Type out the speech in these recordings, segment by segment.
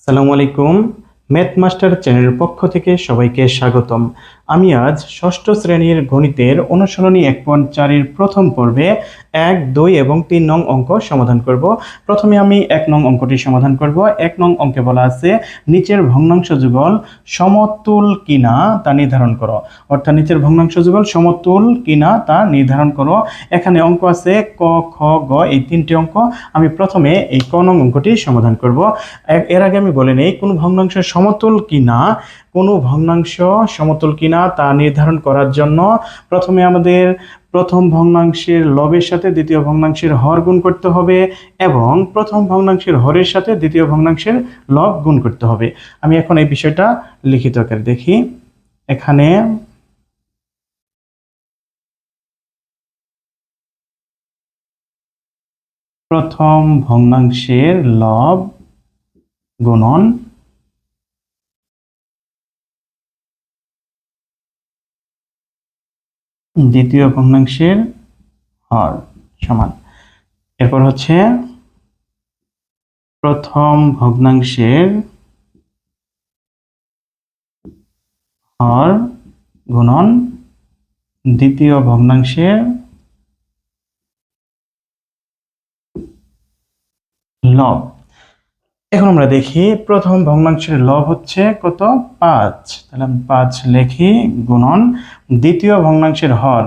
আসসালামু আলাইকুম। Math master চ্যানেলের পক্ষ থেকে সবাইকে স্বাগতম। আমি আজ ষষ্ঠ শ্রেণীর গণিতের অনুশীলনী 1.4 প্রথম পর্বে 1, 2 এবং 3 নং অঙ্ক সমাধান করব। প্রথমে আমি 1 নং অঙ্কটি সমাধান করব। 1 নং অঙ্কে বলা আছে নিচের ভগ্নাংশ যুগল সমতুল কিনা তা নির্ধারণ করো। অর্থাৎ নিচের ভগ্নাংশ যুগল সমতুল কিনা তা নির্ধারণ করো। এখানে অঙ্ক আছে ক, খ, গ এই তিনটি অঙ্ক। আমি প্রথমে এই ক নং অঙ্কটি সমাধান করব। এর আগে আমি বলে নেই কোনো ভগ্নাংশ সমতুল কিনা তা নির্ধারণ করার জন্য প্রথমে আমাদের প্রথম ভগ্নাংশের লবের সাথে দ্বিতীয় ভগ্নাংশের হর গুণ করতে হবে এবং প্রথম ভগ্নাংশের হরের সাথে দ্বিতীয় ভগ্নাংশের লব গুণ করতে হবে। আমি এখন এই বিষয়টা লিখিত আকারে দেখি। এখানে প্রথম ভগ্নাংশের লব গুণন দ্বিতীয় ভগ্নাংশের হর সমান। এরপর হচ্ছে প্রথম ভগ্নাংশের হর গুণন দ্বিতীয় ভগ্নাংশের লব। এখন আমরা দেখি প্রথম ভগ্নাংশের লব হচ্ছে কত, 5। তাহলে আমি 5 লিখি গুণন দ্বিতীয় ভগ্নাংশের হর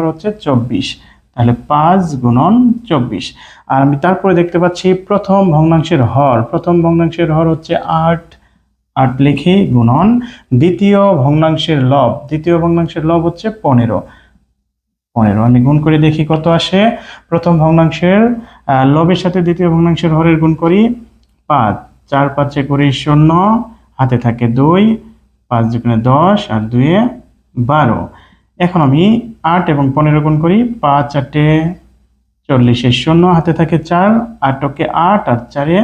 হচ্ছে 24। তাহলে 5 গুণন 24। আর আমি তারপরে দেখতে পাচ্ছি প্রথম ভগ্নাংশের হর হচ্ছে 8 লিখি গুণন দ্বিতীয় ভগ্নাংশের লব হচ্ছে 15। আমি গুণ করে দেখি কত আসে। প্রথম ভগ্নাংশের লবের সাথে দ্বিতীয় ভগ্নাংশের হরের গুণ করি 5, 4 5 করি 0, হাতে থাকে 2, 5 দুগুণে 10 আর 2 এ 12। এখন আমি 8 এবং 15 গুণ করি, 5 8 এ 40 0, হাতে থাকে 4, 8 কে 8 আর 4 এ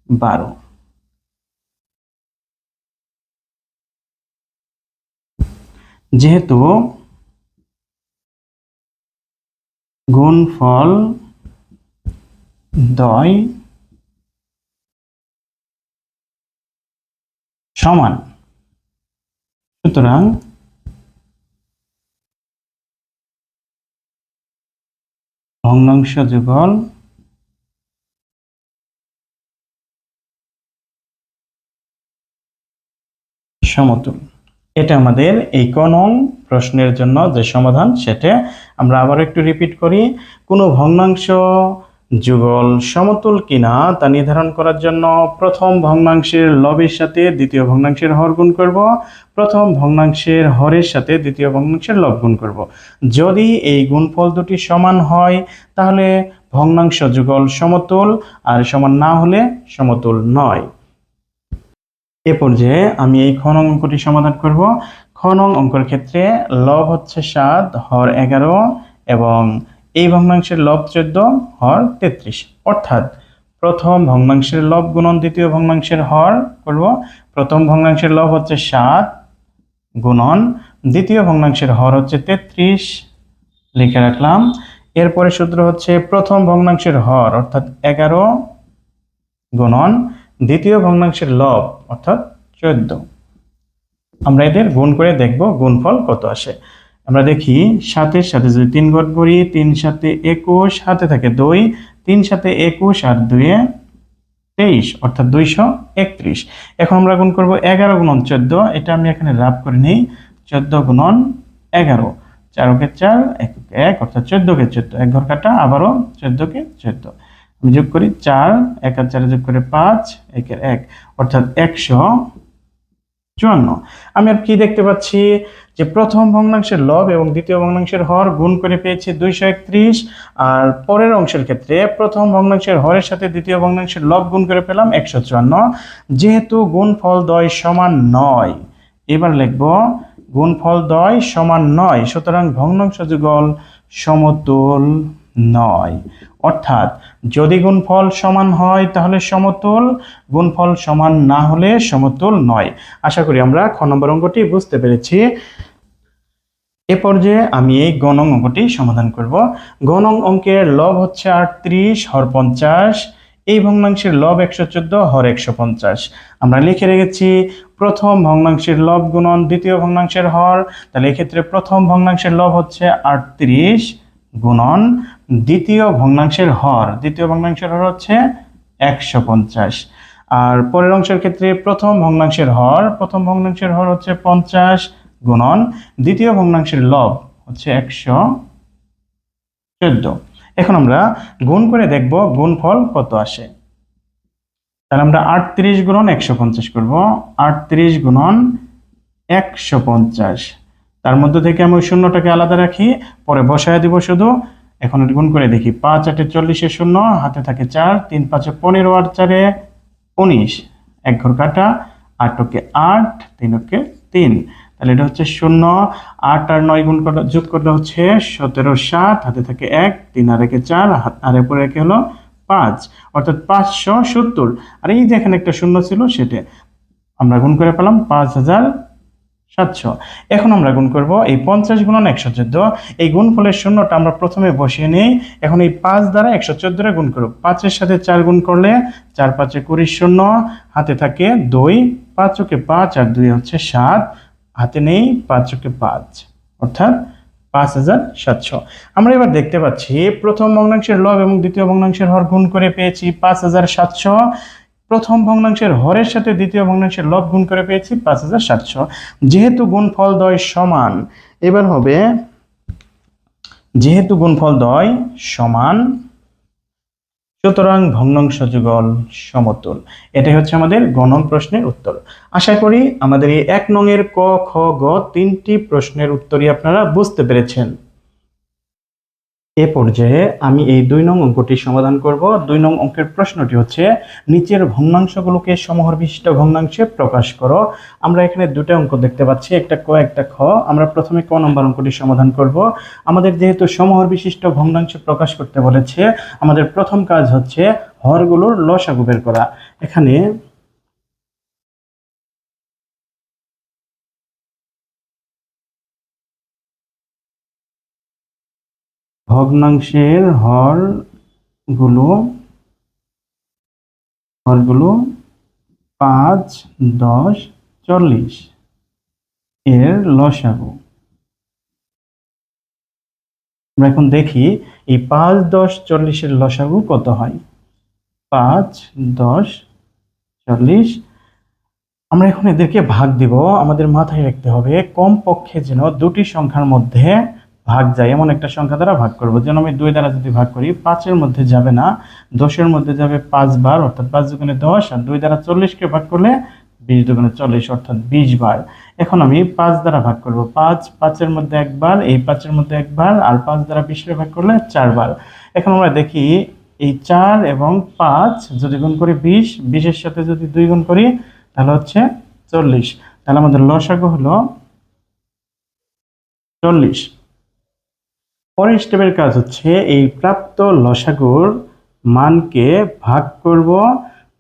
12। যেহেতু গুণফল দ্বয় সমান, সুতরাং ভগ্নাংশ যুগল সমতুল। এটা আমাদের এই ক নং প্রশ্নের জন্য যে সমাধান সেটা আমরা আবার একটু রিপিট করি। কোনো ভগ্নাংশ যুগল সমতুল কিনা তা নির্ধারণ করার জন্য প্রথম ভগ্নাংশের লবের সাথে দ্বিতীয় ভগ্নাংশের হর গুণ করব, প্রথম ভগ্নাংশের হরের সাথে দ্বিতীয় ভগ্নাংশের লব গুণ করব। যদি এই গুণফল দুটি সমান হয় তাহলে ভগ্নাংশ যুগল সমতুল, আর সমান না হলে সমতুল নয়। এ পর্যায়ে আমি এই খ নং অঙ্কটি সমাধান করব। খ নং অঙ্কের ক্ষেত্রে লব হচ্ছে 7, হর 11 এবং এই ভগ্নাংশের লব 14, হর 33। অর্থাৎ প্রথম ভগ্নাংশের লব গুণন দ্বিতীয় ভগ্নাংশের হর করব। প্রথম ভগ্নাংশের লব হচ্ছে 7 গুণন দ্বিতীয় ভগ্নাংশের হর হচ্ছে 33, লিখে রাখলাম। এরপরে সূত্র হচ্ছে প্রথম ভগ্নাংশের হর অর্থাৎ 11 গুণন দ্বিতীয় ভগ্নাংশের লব অর্থাৎ 14। আমরা এদের গুণ করে দেখব গুণফল কত আসে। আমরা দেখি 7-এর সাথে যদি 3 গুণ করি, 3 7 21, হাতে থাকে 2, 3 7 21 আর 2 এ 23 অর্থাৎ 231। এখন আমরা গুণ করব 11 গুণন 14, এটা আমি এখানে রাফ করে নিই। 14 গুণন 11, 4 কে 4 1 কে 1 অর্থাৎ 14 কে 14, এক ঘর কাটা, আবারও 14 কে 14। আমি যোগ করি 4, 1 আর 4 যোগ করে 5, 1 এর 1 অর্থাৎ 154। আমি আর কি দেখতে পাচ্ছি যে প্রথম ভগ্নাংশের লব এবং দ্বিতীয় ভগ্নাংশের হর গুণ করে পেয়েছি 231, আর পরের অংশের ক্ষেত্রে প্রথম ভগ্নাংশের হরের সাথে দ্বিতীয় ভগ্নাংশের লব গুণ করে পেলাম 154। যেহেতু গুণফল দ্বয় সমান নয়, এবার লিখব গুণফল দ্বয় সমান নয়, সুতরাং ভগ্নাংশ যুগল সমতুল নয়। অর্থাৎ যদি গুণফল সমান হয় তাহলে সমতুল, গুণফল সমান না হলে সমতুল নয়। আশা করি আমরা খ নম্বর অঙ্কটি বুঝতে পেরেছি। এ পর্যায়ে আমি এই গ নং অঙ্কটি সমাধান করব। গ নং অঙ্কের লব হচ্ছে 38, হর 50, এই ভগ্নাংশের লব 114, হর 150। আমরা লিখে রেখেছি প্রথম ভগ্নাংশের লব গুণন দ্বিতীয় ভগ্নাংশের হর। তাহলে এক্ষেত্রে প্রথম ভগ্নাংশের লব হচ্ছে 38 গুণন দ্বিতীয় ভগ্নাংশের হর হচ্ছে 150। আর পরের অংশের ক্ষেত্রে প্রথম ভগ্নাংশের হর হচ্ছে 50 গুণন দ্বিতীয় ভগ্নাংশের লব হচ্ছে 114। এখন আমরা গুণ করে দেখব গুণফল কত আসে। তাহলে আমরা 38 গুণন 150 করব। 38 গুণন 150, তার মধ্যে থেকে আমি ওই শূন্যটাকে আলাদা রাখি, পরে বসায় দিব শুধু। এখন গুণ করে দেখি, 5 8 40 শূন্য, হাতে থাকে 4, 3 5 15 আর 4 19, এক ঘর কাটা, 8 ওকে 8, 3 ওকে 3। তাহলে এটা হচ্ছে 0, 8 আর 9 গুণ করে যোগ করলে হচ্ছে 17 7, হাতে থাকে 1, 3 আর 1 4, আর এরপরে একে হলো 5, অর্থাৎ 570। আর এই যে এখানে একটা শূন্য ছিল সেটা আমরা গুণ করে পেলাম 5700। এখন আমরা গুণ করব এই 50 গুণন 114, এই গুণফলের শূন্যটা আমরা প্রথমে বসিয়ে নিই। এখন এই 5 দ্বারা 114 গুণ করব। 5 এর সাথে 4 গুণ করলে 4 5 20 শূন্য, হাতে থাকে 2, 5 ওকে 5 আর 2 হচ্ছে 7, হাতে নেই 5 ওকে 5, অর্থাৎ 5700। আমরা এবার দেখতে পাচ্ছি প্রথম ভগ্নাংশের লব এবং দ্বিতীয় ভগ্নাংশের হর গুণ করে পেয়েছি 5700। প্রথম ভগ্নাংশের হরের সাথে দ্বিতীয় ভগ্নাংশের লব গুণ করে পেয়েছি 5700। যেহেতু গুণফল দ্বয় সমান, এবার হবে যেহেতু গুণফল দ্বয় সমান সুতরাং ভগ্নাংশ যুগল সমতুল। এটাই হচ্ছে আমাদের গ নং প্রশ্নের উত্তর। আশা করি আমাদের এই 1 নং এর ক খ গ 3টি প্রশ্নের উত্তরই আপনারা বুঝতে পেরেছেন। এ পর্যায়ে আমি এই 2 নং অঙ্কটি সমাধান করব। 2 নং অঙ্কের প্রশ্নটি হচ্ছে নিচের ভগ্নাংশগুলোকে সমহর বিশিষ্ট ভগ্নাংশে প্রকাশ করো। আমরা এখানে দুটো অঙ্ক দেখতে পাচ্ছি, একটা ক একটা খ। আমরা প্রথমে ক নম্বর অঙ্কটি সমাধান করব। আমাদের যেহেতু সমহর বিশিষ্ট ভগ্নাংশে প্রকাশ করতে বলেছে, আমাদের প্রথম কাজ হচ্ছে হরগুলোর লসাগু বের করা। এখানে ভগ্নাংশের হরগুলো 5 10 40 এর লসাগু। আমরা এখন দেখি এই 5 10 40 এর লসাগু কত হয়। 5 10 40, আমরা এখন এদেরকে ভাগ দিব। আমাদের মাথায় রাখতে হবে কমপক্ষে যেন দুটি সংখ্যার মধ্যে ভাগ যায় এমন একটা সংখ্যা দ্বারা ভাগ করব। যেন আমি 2 দ্বারা যদি ভাগ করি, 5 এর মধ্যে যাবে না, 10 এর মধ্যে যাবে 5 বার, অর্থাৎ 5 দুগুণে 10, আর 2 দ্বারা 40 কে ভাগ করলে 20 দুগুণে 40, অর্থাৎ 20 বার। এখন আমি 5 দ্বারা ভাগ করব। 5 এর মধ্যে একবার, এই 5 এর মধ্যে একবার, আর 5 দ্বারা 20 কে ভাগ করলে 4 বার। এখন আমরা দেখি এই 4 এবং 5 যদি গুণ করি 20, 20 এর সাথে যদি 2 গুণ করি তাহলে হচ্ছে 40। তাহলে আমাদের লসাগু হলো 40। পরের স্টেপের কাজ হচ্ছে এই প্রাপ্ত লসাগুর মানকে ভাগ করব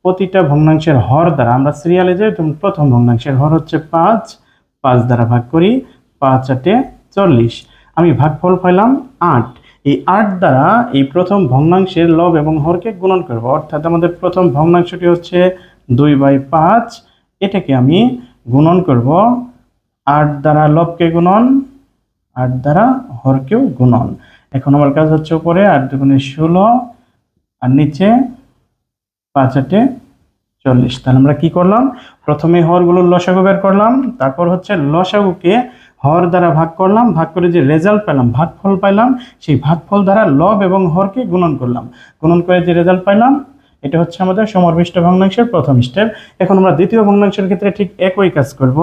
প্রতিটা ভগ্নাংশের হর দ্বারা। আমরা সিরিয়ালে যাই, প্রথম ভগ্নাংশের হর হচ্ছে 5, 5 দ্বারা ভাগ করি, 5 8 40। আমি ভাগফল পাইলাম 8। এই 8 দ্বারা এই প্রথম ভগ্নাংশের লব এবং হরকে গুণন করব, অর্থাৎ আমাদের প্রথম ভগ্নাংশটি হচ্ছে 2/5। এটাকে আমি গুণন করব 8 দ্বারা লবকে গুণন, 8 দ্বারা হরকেও গুণন। এখন আমার কাজ হচ্ছে উপরে 8 দুগুণে 16 আর নিচে 5 8 40। তাহলে আমরা কি করলাম, প্রথমে হরগুলোর লসাগু বের করলাম, তারপর হচ্ছে লসাগুকে হর দ্বারা ভাগ করলাম, ভাগ করে যে রেজাল্ট পেলাম, ভাগফল পাইলাম, সেই ভাগফল দ্বারা লব এবং হরকে গুণন করলাম, গুণন করে যে রেজাল্ট পাইলাম, এটা হচ্ছে আমাদের সমহরবিষ্ট ভগ্নাংশের প্রথম স্টেপ। এখন আমরা দ্বিতীয় ভগ্নাংশের ক্ষেত্রে ঠিক একই কাজ করব,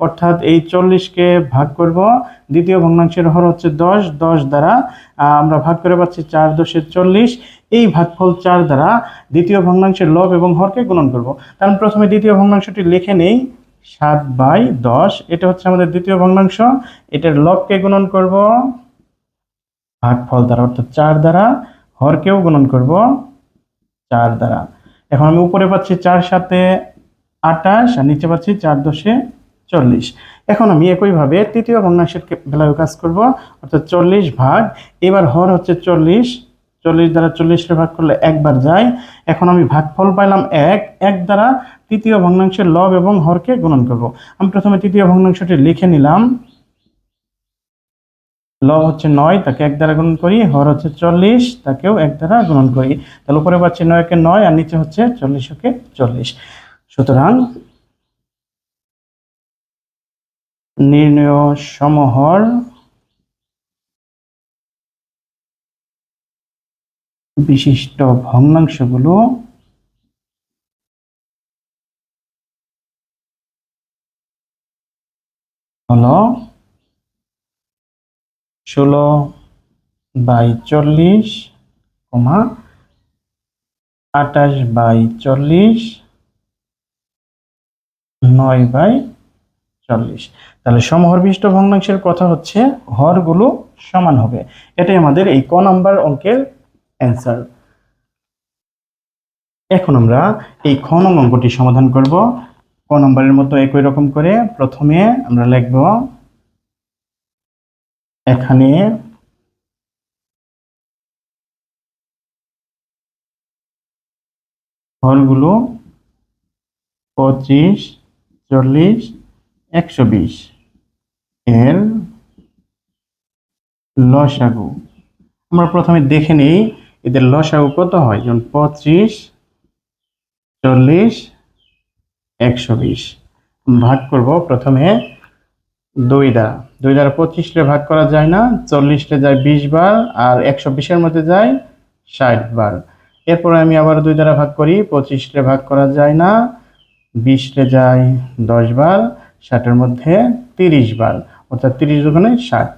অর্থাৎ এই 40কে ভাগ করব। দ্বিতীয় ভগ্নাংশের হর হচ্ছে 10, 10 দ্বারা আমরা ভাগ করে পাচ্ছি 4 10 40। এই ভাগফল 4 দ্বারা দ্বিতীয় ভগ্নাংশের লব এবং হরকে গুণন করব। কারণ প্রথমে দ্বিতীয় ভগ্নাংশটি লিখে নেই, 7/10, এটা হচ্ছে আমাদের দ্বিতীয় ভগ্নাংশ। এটার লবকে গুণন করব ভাগফল দ্বারা, অর্থাৎ 4 দ্বারা, হরকেও গুণন করব 4 দ্বারা। এখন আমি উপরে পাচ্ছি 4 7 28 আর নিচে পাচ্ছি 4 10 40। এখন আমি একইভাবে তৃতীয় ভগ্নাংশের বেলায় কাজ করব, অর্থাৎ 40 ভাগ, এবার হর হচ্ছে 40, 40 দ্বারা 40 ভাগ করলে একবার যায়। এখন আমি ভাগফল পাইলাম 1, 1 দ্বারা তৃতীয় ভগ্নাংশের লব এবং হরকে গুণন করব। আমি প্রথমে তৃতীয় ভগ্নাংশটি লিখে নিলাম। লব হচ্ছে 9, তাকে 1 দ্বারা গুণন করি। হর হচ্ছে 40, তাকেও 1 দ্বারা গুণন করি। তাহলে উপরে পাচ্ছি 9 কে 9 আর নিচে হচ্ছে 40 কে 40। সুতরাং নির্ণেয় সমহর বিশিষ্ট ভগ্নাংশগুলো হলো 16/40, 28/40, 9/40। তাহলে সমহর বিশিষ্ট ভগ্নাংশের কথা হচ্ছে হরগুলো সমান হবে। এটাই আমাদের এই ক নাম্বার অঙ্কের অ্যান্সার। এখন আমরা এই খ নং অঙ্কটি সমাধান করব। ক নম্বরের মতো একই রকম করে প্রথমে আমরা লিখব এখানে হরগুলো 25, 40, 120 এর লসাগু। আমরা প্রথমে দেখে নিই এদের লসাগু কত হয়। যেমন 25, 40, 120 ভাগ করব প্রথমে 2 দ্বারা। 2 দ্বারা 25 রে ভাগ করা যায় না, 40 রে যায় 20 বার, আর 120 এর মধ্যে যায় 60 বার। এরপরে আমি আবার 2 দ্বারা ভাগ করি, 25 রে ভাগ করা যায় না, 20 রে যায় 10 বার, 60 এর মধ্যে 30 বার, অর্থাৎ 30 দুগুণে 60।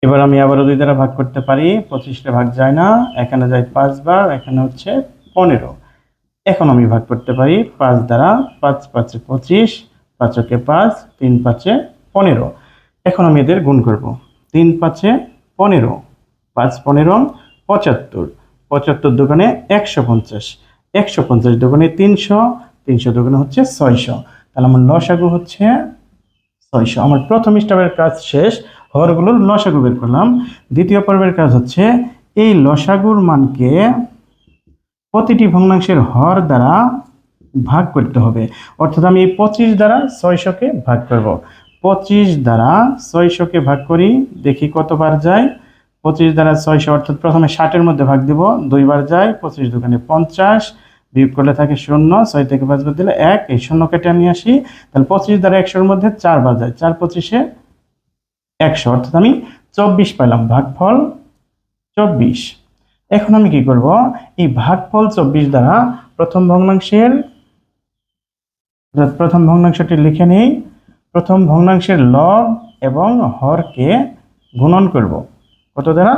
এবার আমি আবারও 2 দ্বারা ভাগ করতে পারি, 25 রে ভাগ যায় না, এখানে যায় 5 বার, এখানে হচ্ছে 15। এখন আমি ভাগ করতে পারি 5 দ্বারা, 5 5 25, 5 কে 5, 3 5 15। এখন আমি এদের গুণ করব। 3 5 15, 5 15 75, 75 দুগুণে 150, 150 দুগুণে 300, 300 দুগুণে হচ্ছে 600। তাহলে আমার লসাগু হচ্ছে 600। আমার প্রথম স্টেপের কাজ শেষ, হরগুলোর লসাগু বের করলাম। দ্বিতীয় পর্বের কাজ হচ্ছে এই লসাগুর মানকে প্রতিটি ভগ্নাংশের হর দ্বারা ভাগ করতে হবে। অর্থাৎ আমি এই 25 দ্বারা 600 কে ভাগ করব। 25 দ্বারা 600 কে ভাগ করি, দেখি কতবার যায়। 25 দ্বারা 600 অর্থাৎ প্রথমে 60 এর মধ্যে ভাগ দিব, 2 বার যায়। 25 দুগুণে 50, বিয়োগ করলে থাকে 0, 6 থেকে 5 বাদ দিলে 1, এই 0 কেটে নিয়ে আসি। তাহলে 25 দ্বারা 100 এর মধ্যে 4 বার যায়, 4 25 100, অর্থাৎ আমি 24 পাইলাম, ভাগফল 24। এখন আমি কি করব, এই ভাগফল 24 দ্বারা প্রথম ভগ্নাংশটি লিখে নেই। প্রথম ভগ্নাংশের লব এবং হরকে গুণন করব কত দ্বারা,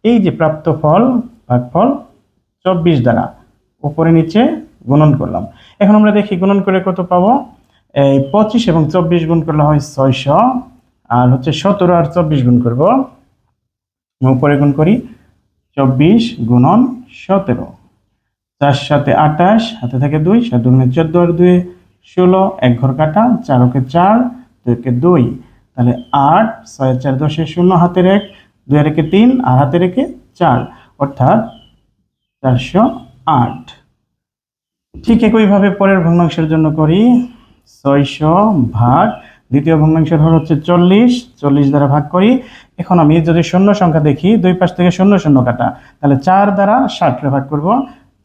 এই যে প্রাপ্ত ফল ভাগফল 24 দ্বারা উপরে নিচে গুণন করলাম। এখন আমরা দেখি গুণন করে কত পাবো। এই 25 এবং 24 গুণ করলে হয় 600, আর হচ্ছে 17 আর 24 গুণ করব, উপরে গুণ করি 24 গুণন 17, 4 7 28, হাতে থাকে 2, 7 দুগুণে 14 আর 2 16, এক ঘর কাটা, 4 কে 4, 2 কে 2, তাহলে 8, 6 4 10 0, হাতের 1, 2 আর 1 3, আর হাতের 1 4, অর্থাৎ 408। ঠিক একইভাবে পরের ভগ্নাংশের জন্য করি। 600 ভাগ দ্বিতীয় ভগ্নাংশের হর হচ্ছে 40, 40 দ্বারা ভাগ করি। এখন আমি যদি শূন্য সংখ্যা দেখি, দুই পাশ থেকে 0 0 কাটা, তাহলে 4 দ্বারা 60 রে ভাগ করব,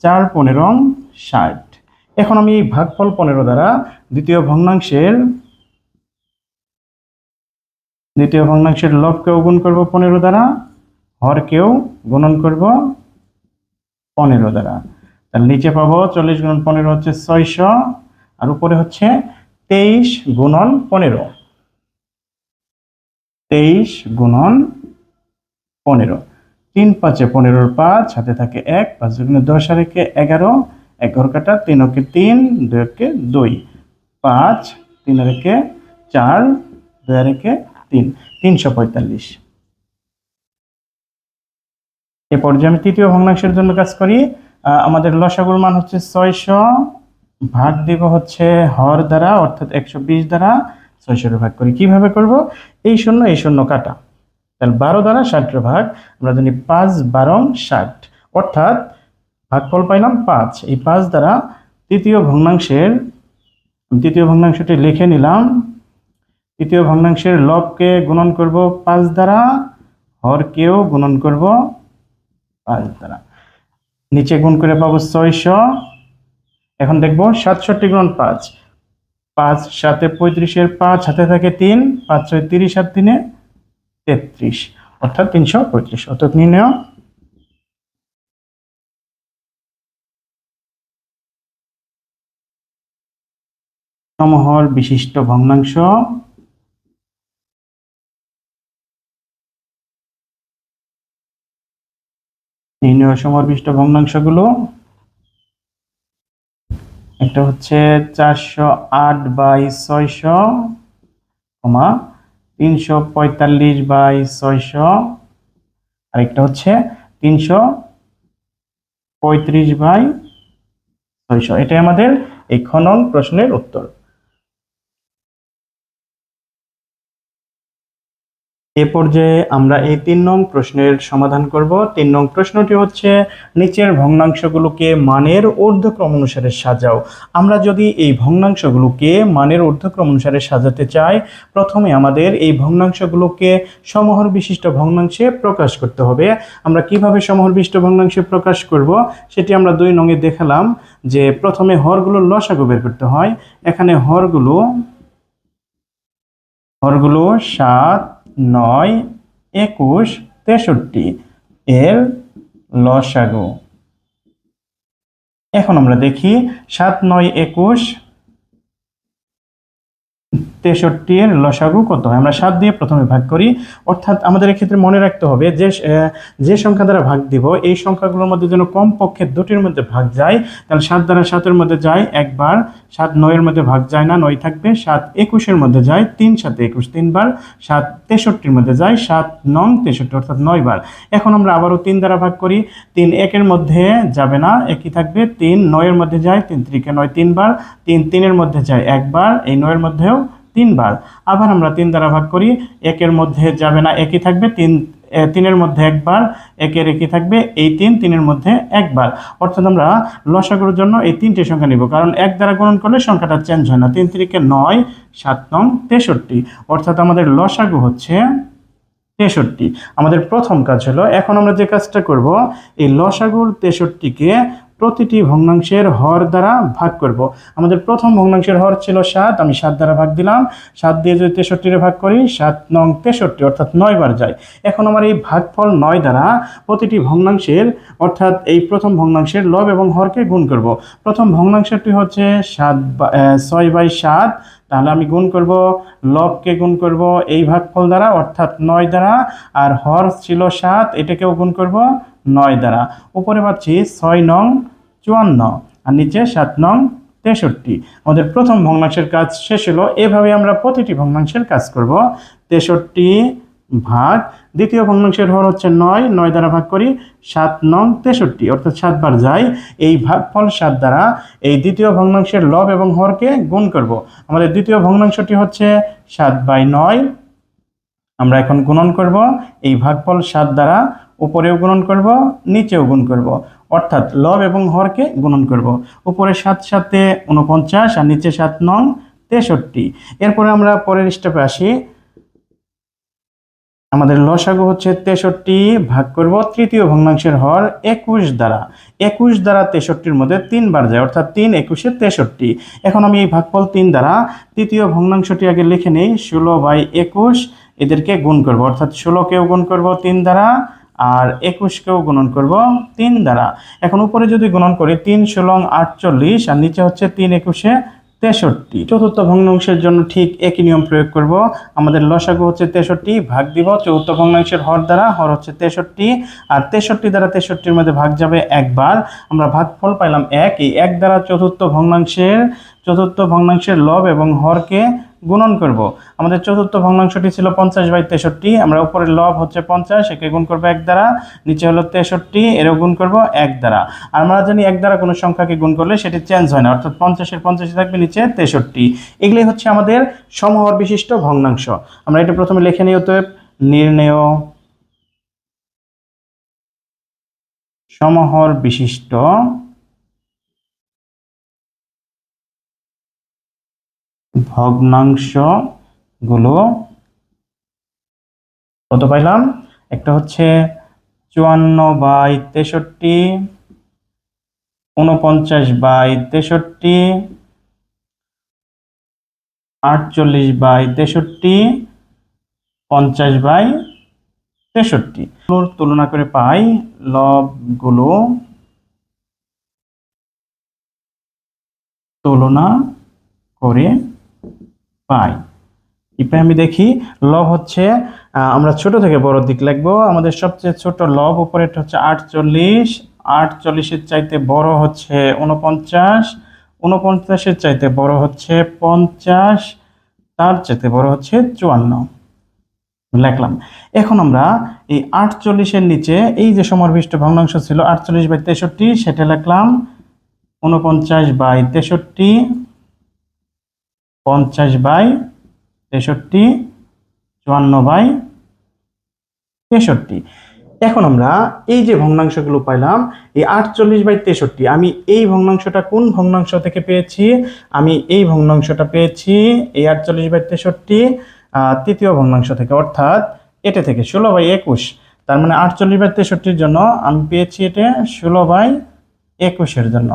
4 15 60। এখন আমি এই ভাগফল 15 দ্বারা দ্বিতীয় ভগ্নাংশের লবকেও গুণ করব 15 দ্বারা, হরকেও গুণন করব 15 দ্বারা। তাহলে নিচে পাবো 40 গুণন 15 হচ্ছে 600, আর উপরে হচ্ছে 23 গুণন 15, 23 গুণন 15, 3 5 15 5, হাতে থাকে 1, 5 দুগুণে 10 আর 1 11, 1 ঘর কাটা, 3 কে 3, 2 কে 2, 5 3 আর 1 4, 2 আর 1 3, 345। এ পর্যায়ে আমি তৃতীয় ভগ্নাংশের জন্য কাজ করি। আমাদের লসাগুর মান হচ্ছে 600, ভাগ দিব হচ্ছে হর দ্বারা, অর্থাৎ 120 দ্বারা 600 ভাগ করি। কিভাবে করব, এই শূন্য কাটা, তাহলে 12 দ্বারা 60 ভাগ আমরা জানি 5 12 60, অর্থাৎ ভাগফল পাইলাম 5। এই 5 দ্বারা তৃতীয় ভগ্নাংশটি লিখে নিলাম। তৃতীয় ভগ্নাংশের লবকে গুণন করব 5 দ্বারা, হরকেও গুণন করব 5 দ্বারা, নিচে গুণ করে পাবো 600। এখন দেখব 67 গুণন 5, 5 7 35, 5 হাতে থাকে 3, 5 6 30, 7 3 33, অর্থাৎ 335। অর্থাৎ নির্ণয় সমহর বিশিষ্ট ভগ্নাংশ। নির্ণয় সমহর বিশিষ্ট ভগ্নাংশগুলো একটা হচ্ছে 408/600, 345/600, আরেকটা হচ্ছে 335/600। এটাই আমাদের এই খ নং প্রশ্নের উত্তর। এ পর্যায়ে আমরা এই 3 নং প্রশ্নের সমাধান করব। 3 নং প্রশ্নটি হচ্ছে নিচের ভগ্নাংশগুলোকে মানের ঊর্ধ্বক্রম অনুসারে সাজাও। আমরা যদি এই ভগ্নাংশগুলোকে মানের ঊর্ধ্বক্রম অনুসারে সাজাতে চাই, প্রথমে আমাদের এই ভগ্নাংশগুলোকে সমহর বিশিষ্ট ভগ্নাংশে প্রকাশ করতে হবে। আমরা কিভাবে সমহর বিশিষ্ট ভগ্নাংশে প্রকাশ করব সেটি আমরা 2 নংয়ে দেখালাম, যে প্রথমে হরগুলোর লসাগু বের করতে হয়। এখানে হরগুলো 7 9 21 63 এর লসাগু। এখন আমরা দেখি 7 9 21 63 এর লসাগু কত হয়। আমরা 7 দিয়ে প্রথমে ভাগ করি, অর্থাৎ আমাদের এক্ষেত্রে মনে রাখতে হবে যে সংখ্যা দ্বারা ভাগ দিব এই সংখ্যাগুলোর মধ্যে যেন কমপক্ষে দুটির মধ্যে ভাগ যায়। তাহলে 7 দ্বারা 7 মধ্যে যায় একবার, 7 9 এর মধ্যে ভাগ যায় না, 9 থাকবে। 7 21 মধ্যে যায় 3 7 21 3বার। 7 63 মধ্যে যায় 7 9 63, অর্থাৎ 9 বার। এখন আমরা আবারও 3 দ্বারা ভাগ করি। 3 1 এর মধ্যে যাবে না, একই থাকবে। 3 9 এর মধ্যে যায় 3 3 9 3বার। 3 3 এর মধ্যে যায় একবার, এই 9 এর মধ্যেও 3 বার। আবার আমরা 3 দ্বারা ভাগ করি, 1 এর মধ্যে যাবে না, একই থাকবে। 3 এর মধ্যে একবার, 1 এর একই থাকবে। এই 3 এর মধ্যে একবার, অর্থাৎ আমরা লসাগুর জন্য এই 3টি সংখ্যা নিব, কারণ 1 দ্বারা গুণন করলে সংখ্যাটা চেঞ্জ হয় না। 3 3 9 7 9 63, অর্থাৎ আমাদের লসাগু হচ্ছে 63। আমাদের প্রথম কাজ হলো, এখন আমরা যে কাজটা করব, এই লসাগুর 63কে প্রতিটি ভগ্নাংশের হর দ্বারা ভাগ করব। আমাদের প্রথম ভগ্নাংশের হর ছিল 7, আমি 7 দ্বারা ভাগ দিলাম। 7 দিয়ে যদি 63 ভাগ করি, 7 9 63, অর্থাৎ 9 বার যায়। এখন আমার এই ভাগফল 9 দ্বারা প্রতিটি ভগ্নাংশের, অর্থাৎ এই প্রথম ভগ্নাংশের লব এবং হরকে গুণ করব। প্রথম ভগ্নাংশটি হচ্ছে 6/7, তাহলে আমি গুণ করব, লবকে গুণ করব এই ভাগফল দ্বারা, অর্থাৎ 9 দ্বারা, আর হর ছিল 7, এটাকেও গুণ করব 9 দ্বারা। উপরে পাচ্ছি 6 9 54, আর নিচে 7 9 63। আমাদের প্রথম ভগ্নাংশের কাজ শেষ হলো। এভাবে আমরা প্রতিটি ভগ্নাংশের কাজ করব। 63 ভাগ দ্বিতীয় ভগ্নাংশের হর হচ্ছে 9, 9 দ্বারা ভাগ করি, 7 9 63, অর্থাৎ 7 বার যায়। এই ভাগফল 7 দ্বারা এই দ্বিতীয় ভগ্নাংশের লব এবং হরকে গুণ করব। আমাদের দ্বিতীয় ভগ্নাংশটি হচ্ছে 7/9। আমরা এখন গুণন করব এই ভাগফল 7 দ্বারা, উপরেও গুণন করব, নিচেও গুণ করব, অর্থাৎ লব এবং হরকে গুণন করব। উপরে 7 7 49, আর নিচে 7 9 63। এরপরে আমরা পরের স্টেপে আসি। আমাদের লসাগু হচ্ছে 63, ভাগ করব তৃতীয় ভগ্নাংশের হর 21 দ্বারা। 21 দ্বারা 63-র মধ্যে 3 বার যায়, অর্থাৎ 3 21 63। এখন আমি এই ভাগফল 3 দ্বারা তৃতীয় ভগ্নাংশটি আগে লিখে নেই, 16/21। এদেরকে গুণ করব, অর্থাৎ 16কেও গুণ করব 3 দ্বারা, আর 21কেও গুণন করব 3 দ্বারা। এখন উপরে যদি গুণন করি, 3 16 48, আর নিচে হচ্ছে 3 21 63। চতুর্থ ভগ্নাংশের জন্য ঠিক একই নিয়ম প্রয়োগ করব। আমাদের লসাগু হচ্ছে 63, ভাগ দিব চতুর্থ ভগ্নাংশের হর দ্বারা, হর হচ্ছে 63, আর 63 দ্বারা 63-র মধ্যে ভাগ যাবে একবার। আমরা ভাগফল পাইলাম 1। এই 1 দ্বারা চতুর্থ ভগ্নাংশের লব এবং হরকে গুণন করব। আমাদের চতুর্থ ভগ্নাংশটি ছিল 50/63। আমরা উপরের লব হচ্ছে 50, একে গুণ করব 1 দ্বারা, নিচে হলো 63, এরও গুণ করব 1 দ্বারা। আর আমরা জানি 1 দ্বারা কোনো সংখ্যাকে গুণ করলে সেটি চেঞ্জ হয় না, অর্থাৎ 50-এর 50 থাকবে, নিচে 63। এগুলি হচ্ছে আমাদের সমহর বিশিষ্ট ভগ্নাংশ। আমরা এটা প্রথমে লিখে নিই। অতএব নির্ণেয় সমহর বিশিষ্ট ভগ্নাংশগুলো কত পাইলাম? একটা হচ্ছে 54/63, 49/63, 48/63, 50/63 তুলনা করে পাই লবগুলো তুলনা করে পাই। এরপরে আমি দেখি লব হচ্ছে আমরা ছোট থেকে বড় দিক লিখবো। আমাদের সবচেয়ে ছোট লব উপরেরটা হচ্ছে 48, 48-এর চাইতে বড় হচ্ছে 49, 49-এর চাইতে বড় হচ্ছে 50, তার চাইতে বড় হচ্ছে 54 লিখলাম। এখন আমরা এই 48-এর নিচে এই যে সমরবিষ্ট ভগ্নাংশ ছিল 48/63 সেটা লিখলাম 49/63, 50/63, 54/63। এখন আমরা এই যে ভগ্নাংশগুলো পাইলাম এই 48/63, আমি এই ভগ্নাংশটা কোন ভগ্নাংশ থেকে পেয়েছি? আমি এই ভগ্নাংশটা পেয়েছি এই 48/63 তৃতীয় ভগ্নাংশ থেকে, অর্থাৎ এটা থেকে 16/21। তার মানে 48/63-র জন্য আমি পেয়েছি এটা 16/21-এর জন্য।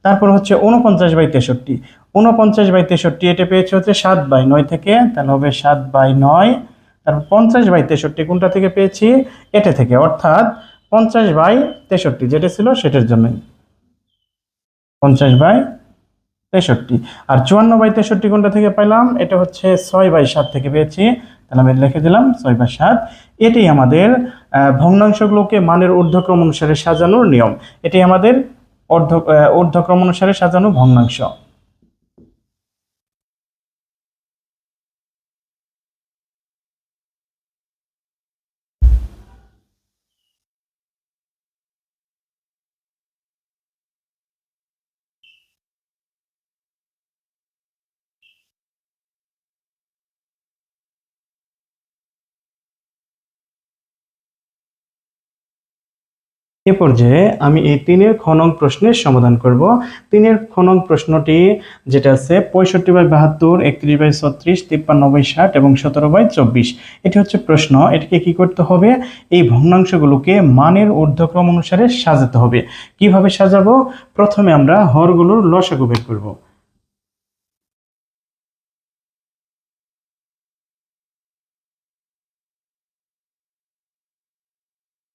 তারপর হচ্ছে 49/63, 49/63 এটা পেয়েছি হচ্ছে 7/9 থেকে, তাহলে হবে 7/9। তারপর 50/63 কোনটা থেকে পেয়েছি? এটা থেকে, অর্থাৎ 50/63 যেটা ছিল সেটার জন্যই 50/63। আর 54/63 কোনটা থেকে পাইলাম? এটা হচ্ছে 6/7 থেকে পেয়েছি, তাহলে আমি লিখে দিলাম 6/7। এটাই আমাদের ভগ্নাংশগুলোকে মানের ঊর্ধ্বক্রম অনুসারে সাজানোর নিয়ম। এটাই আমাদের ঊর্ধ্বক্রম অনুসারে সাজানো ভগ্নাংশ। এ পর্যায়ে আমি এই 3-এর খ নং প্রশ্নের সমাধান করব। 3-এর খ নং প্রশ্নটি যেটা আছে 65/72, 31/36, 53/60 এবং 17/24। এটি হচ্ছে প্রশ্ন। এটাকে কি করতে হবে? এই ভগ্নাংশগুলোকে মানের ঊর্ধ্বক্রম অনুসারে সাজাতে হবে। কিভাবে সাজাবো? প্রথমে আমরা হরগুলোর লসাগু বের করব।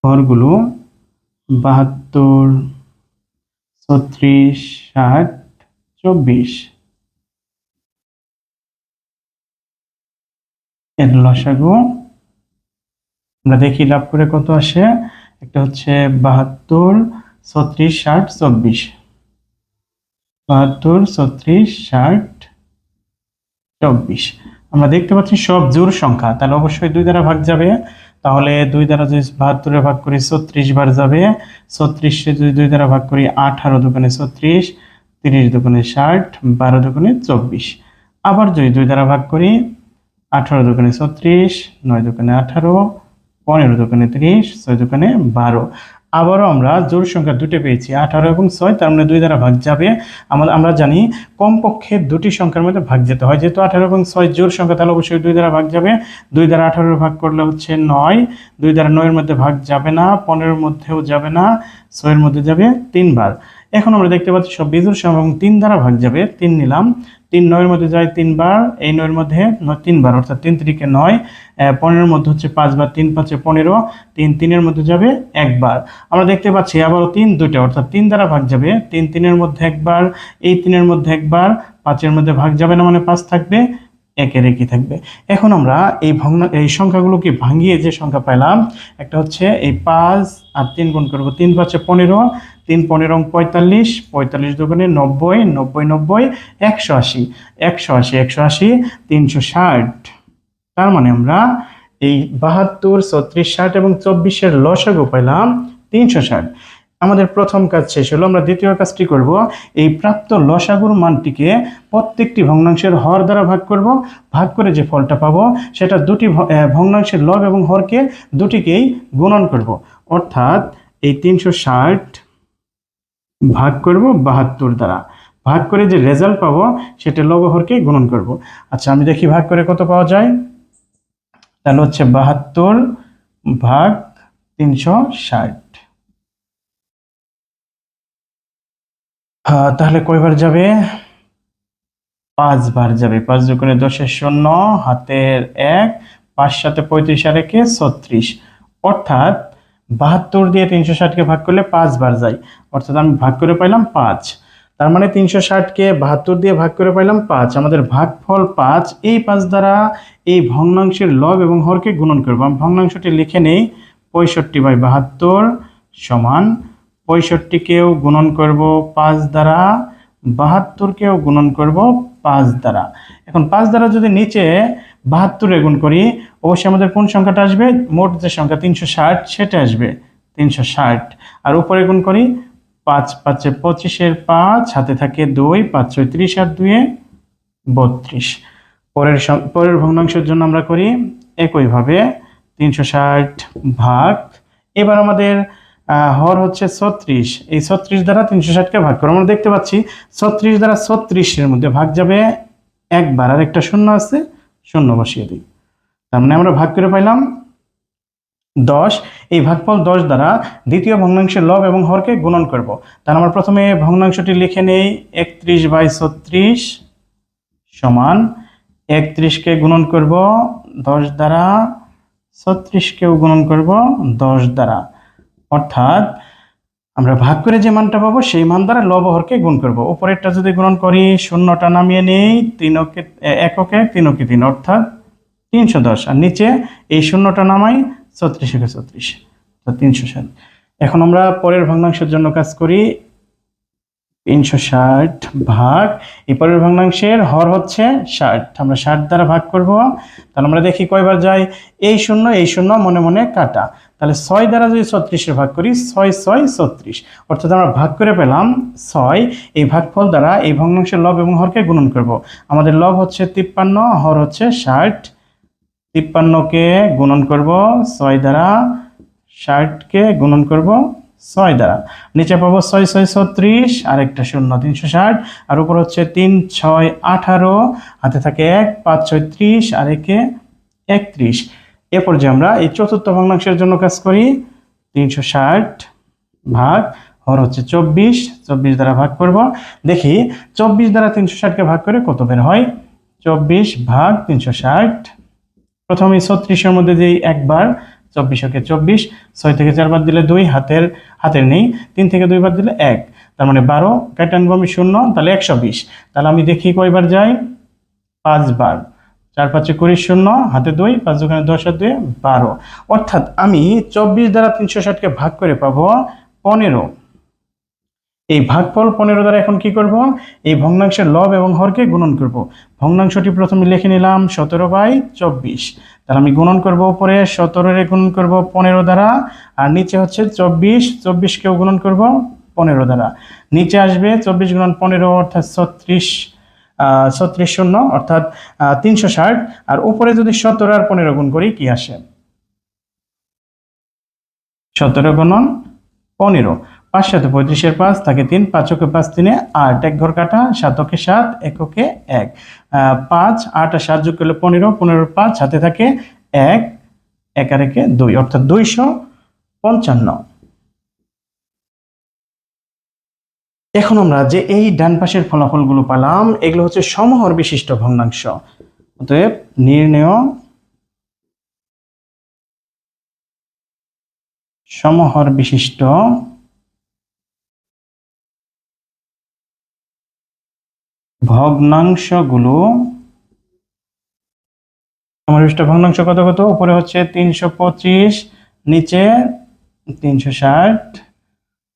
হরগুলো 72, 36, 60, 24 এর লসাগু আমরা দেখি লাভ করে কত আসে। একটা হচ্ছে 72, 36, 60, 24, 72, 36, 60, 24। আমরা দেখতে পাচ্ছি সব জোড় সংখ্যা, তাহলে অবশ্যই 2 দ্বারা ভাগ যাবে। তাহলে 2 দ্বারা যদি 72-এ ভাগ করি 36 বার যাবে। 36-এ যদি 2 দ্বারা ভাগ করি 18 দুগুণে 36, 30 দুগুণে 60, 12 দুগুণে 24। আবার যদি 2 দ্বারা ভাগ করি 18 দুগুণে 36, 9 দুগুণে 18, 15 দুগুণে 30, 6 দুগুণে 12। আবারও আমরা জোড় সংখ্যা দুটো পেয়েছি 18 এবং 6, তার মানে 2 দ্বারা ভাগ যাবে। আমরা জানি কমপক্ষে দুটি সংখ্যার মধ্যে ভাগ যেতে হয়, যেহেতু 18 এবং 6 জোড় সংখ্যা তাহলে অবশ্যই 2 দ্বারা ভাগ যাবে। 2 দ্বারা 18 ভাগ করলে হচ্ছে 9, 2 দ্বারা 9-এর মধ্যে ভাগ যাবে না, 15-এর মধ্যেও যাবে না, 6-এর মধ্যে যাবে 3 বার। এখন আমরা দেখতে পাচ্ছি সব বিজোড় সংখ্যা এবং 3 দ্বারা ভাগ যাবে। 3 নিলাম, 3 9-এর মধ্যে যায় 3 বার, এই 9-এর মধ্যে 3 বার, অর্থাৎ 3 3-কে 9, 15-এর মধ্যে হচ্ছে 5 বার, 3 5-এ 15, 3 3-এর মধ্যে যাবে 1 বার। আমরা দেখতে পাচ্ছি আবারও 3 দুটো, অর্থাৎ 3 দ্বারা ভাগ যাবে। 3 3-এর মধ্যে 1 বার, এই 3-এর মধ্যে 1 বার, 5-এর মধ্যে ভাগ যাবে না, মানে 5 থাকবে, 1-এর একই থাকবে। এখন আমরা এই সংখ্যাগুলোকে ভাঙিয়ে যে সংখ্যা পেলাম, একটা হচ্ছে এই 5 আর 3 গুণ করবো, 3 5-এ 15, 3 15 45, 45 দুগুণে 90, 90 90, 180, 180 180, 360। তার মানে আমরা এই 72, 36, 60 এবং 24-এর লসাগু পেলাম 360। আমাদের প্রথম কাজ শেষ হলো। আমরা দ্বিতীয় কাজটি করব, এই প্রাপ্ত লসাগুর মানটিকে প্রত্যেকটি ভগ্নাংশের হর দ্বারা ভাগ করব। ভাগ করে যে ফলটা পাবো সেটা দুটি ভগ্নাংশের লব এবং হরকে দুটিকেই গুণন করব। অর্থাৎ এই 360 ভাগ করব 72 দ্বারা, ভাগ করে যে রেজাল্ট পাবো সেটা লব হরকে গুণন করব। আচ্ছা আমি দেখি ভাগ করে কত পাওয়া যায়। তাহলে হচ্ছে 72 ভাগ 360। তাহলে কয়বার যাবে? 5 বার যাবে। 5 দুগুণে 10 শূন্য, হাতের 1, 5 সাথে 35 আর 1 36। অর্থাৎ 72 দিয়ে 360কে ভাগ করলে 5 বার যায়, অর্থাৎ আমি ভাগ করে পাইলাম 5। তার মানে 360কে 72 দিয়ে ভাগ করে পাইলাম 5। আমাদের ভাগফল 5। এই 5 দ্বারা এই ভগ্নাংশের লব এবং হরকে গুণন করব। আমি ভগ্নাংশটি লিখে নেই, 65/72 সমান 65কেও গুণন করব 5 দ্বারা, 72কেও গুণন করব 5 দ্বারা। এখন 5 দ্বারা যদি নিচে 72 গুণ করি, অবশ্যই আমাদের কোন সংখ্যাটা আসবে? মোট যে সংখ্যা 360 সেটা আসবে, 360। আর উপরে গুণ করি, 5 5 25 5, হাতে থাকে 2, 5 6 30 আর 2 32। পরের ভগ্নাংশের জন্য আমরা করি একইভাবে 360 ভাগ। এবার আমাদের হর হচ্ছে 36। এই 36 দ্বারা 360কে ভাগ করো। আমরা দেখতে পাচ্ছি 36 দ্বারা 36-এর মধ্যে ভাগ যাবে একবার, আর একটা শূন্য আছে, শূন্য বসিয়ে দিই। তার মানে আমরা ভাগ করে পাইলাম 10। এই ভাগফল 10 দ্বারা দ্বিতীয় ভগ্নাংশের লব এবং হরকে গুণন করব। তাহলে আমরা প্রথমে ভগ্নাংশটি লিখে নেই, 31/36 সমান 31কে গুণন করব 10 দ্বারা, 36কেও গুণন করব 10 দ্বারা। অর্থাৎ আমরা ভাগ করে যে মানটা পাবো সেই মান দ্বারা লব হরকে গুণ করব। উপরেরটা যদি গুণন করি, শূন্যটা নামিয়ে নেই, এককে 3 অর্থাৎ 310, আর নিচে এই শূন্যটা নামাই, 36 36, তো 360। এখন আমরা পরের ভগ্নাংশের জন্য কাজ করি, 360 ভাগ, এই পরের ভগ্নাংশের হর হচ্ছে 60, আমরা 60 দ্বারা ভাগ করব। তাহলে আমরা দেখি কয়বার যায়। এই শূন্য মনে মনে কাটা। তাহলে 6 দ্বারা যদি 36-এর ভাগ করি, 6 6 36, অর্থাৎ আমরা ভাগ করে পেলাম 6। এই ভাগফল দ্বারা এই ভগ্নাংশের লব এবং হরকে গুণন করব। আমাদের লব হচ্ছে 53, হর হচ্ছে 60। 53কে গুণন করব 6 দ্বারা, 60কে গুণন করব 6 দ্বারা। নিচে পাবো 6 6 36, আর একটা শূন্য, 360, আর উপর হচ্ছে 3 6 18, হাতে থাকে 1, 5 6 30, আর 1 31। এরপর যে আমরা এই চতুর্থ ভগ্নাংশের জন্য কাজ করি, 360 ভাগ, হর হচ্ছে 24, 24 দ্বারা ভাগ করব। দেখি 24 দ্বারা 360কে ভাগ করে কত বের হয়। 24 ভাগ 360, প্রথমে 36-এর মধ্যে যেই একবার, 24-কে 24, 6 থেকে 4 বাদ দিলে 2, হাতের নেই, 3 থেকে 2 বাদ দিলে 1, তার মানে 12, কেটে আনবো আমি শূন্য, তাহলে 120। তাহলে আমি দেখি কয়বার যাই, 5 বার। 4 5 20 শূন্য, হাতে 2, 5 দোকানে 10 আর 2 12। অর্থাৎ আমি 24 দ্বারা 360কে ভাগ করে পাবো 15। এই ভাগফল 15 দ্বারা এখন কি করব, এই ভগ্নাংশের লব এবং হরকে গুণন করব। ভগ্নাংশটি প্রথমে লিখে নিলাম 17/24। তাহলে আমি গুণন করব, উপরে 17-এর গুণন করব 15 দ্বারা, আর নিচে হচ্ছে 24, 24কেও গুণন করব 15 দ্বারা। নিচে আসবে 24 গুণন 15 অর্থাৎ 36, 36 শূন্য অর্থাৎ 360, আর উপরে যদি 17 আর 15 গুণ করি কি আসে, 17 গুণন 15, 5 7 35-এর 5 থাকে 3, 5 ওকে 5 3 8, এক ঘর কাটা, 7 ওকে 7, এককে 1, 5 8 আর 7 যোগ করলে 15, 15 5, হাতে থাকে 1, 1 আর 1 2, অর্থাৎ 255। এখন আমরা যে এই ডান পাশের ফলাফলগুলো পেলাম, এগুলো হচ্ছে সমহর বিশিষ্ট ভগ্নাংশ। অতএব নির্ণেয় সমহর বিশিষ্ট ভগ্নাংশগুলো, সমহর ভগ্নাংশ কত কত, উপরে হচ্ছে 325, নিচে 360,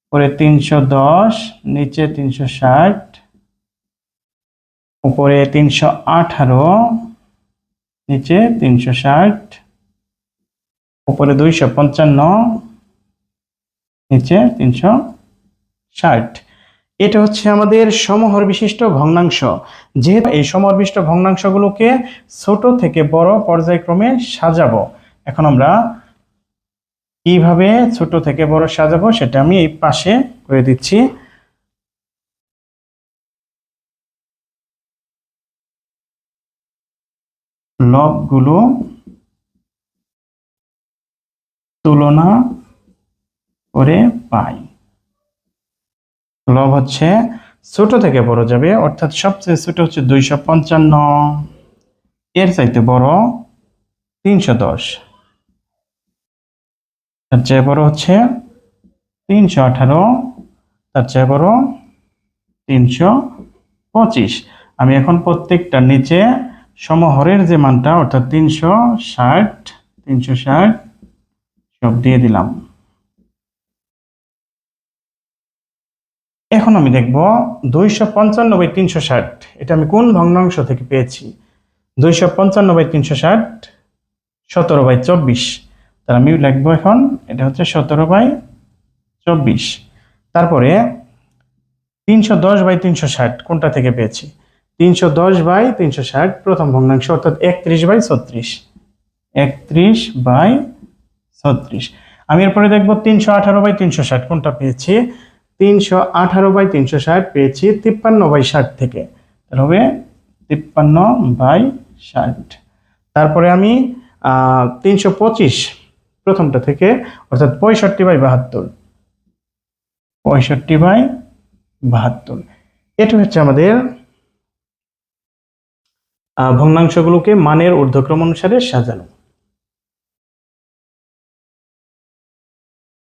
উপরে 310, নিচে 360, উপরে 318, নিচে 360, উপরে 255, নিচে 360। এটা হচ্ছে আমাদের সমহর বিশিষ্ট ভগ্নাংশ। যেহেতু এই সমহর বিশিষ্ট ভগ্নাংশগুলোকে ছোট থেকে বড় পর্যায়ক্রমে সাজাবো, এখন আমরা কিভাবে ছোট থেকে বড় সাজাবো সেটা আমি এই পাশে করে দিচ্ছি। লবগুলো তুলনা করে পাই। লব হচ্ছে ছোট থেকে বড় যাবে, অর্থাৎ সবচেয়ে ছোট হচ্ছে 255, এর চাইতে বড় 310, তার চেয়ে বড় হচ্ছে 318, তার চেয়ে বড় 325। আমি এখন প্রত্যেকটার নিচে সমহরের যে মানটা অর্থাৎ 360 সব দিয়ে দিলাম। এখন আমি দেখব 255/360 এটা আমি কোন ভগ্নাংশ থেকে পেয়েছি। 255/360 17/24, তাহলে আমি লিখবো এখন এটা হচ্ছে 17/24। তারপরে 310/360 কোনটা থেকে পেয়েছি, 310/360 প্রথম ভগ্নাংশ অর্থাৎ 31/36, 31/36। আমি এরপরে দেখবো 318/360 কোনটা পেয়েছি, 318/360 পেয়েছি 53/60 থেকে, তাহলে হবে 53/60। তারপরে আমি 325 প্রথমটা থেকে অর্থাৎ 65/72, 65/72। এটা হচ্ছে আমাদের ভগ্নাংশগুলোকে মানের ঊর্ধ্বক্রম অনুসারে সাজানো।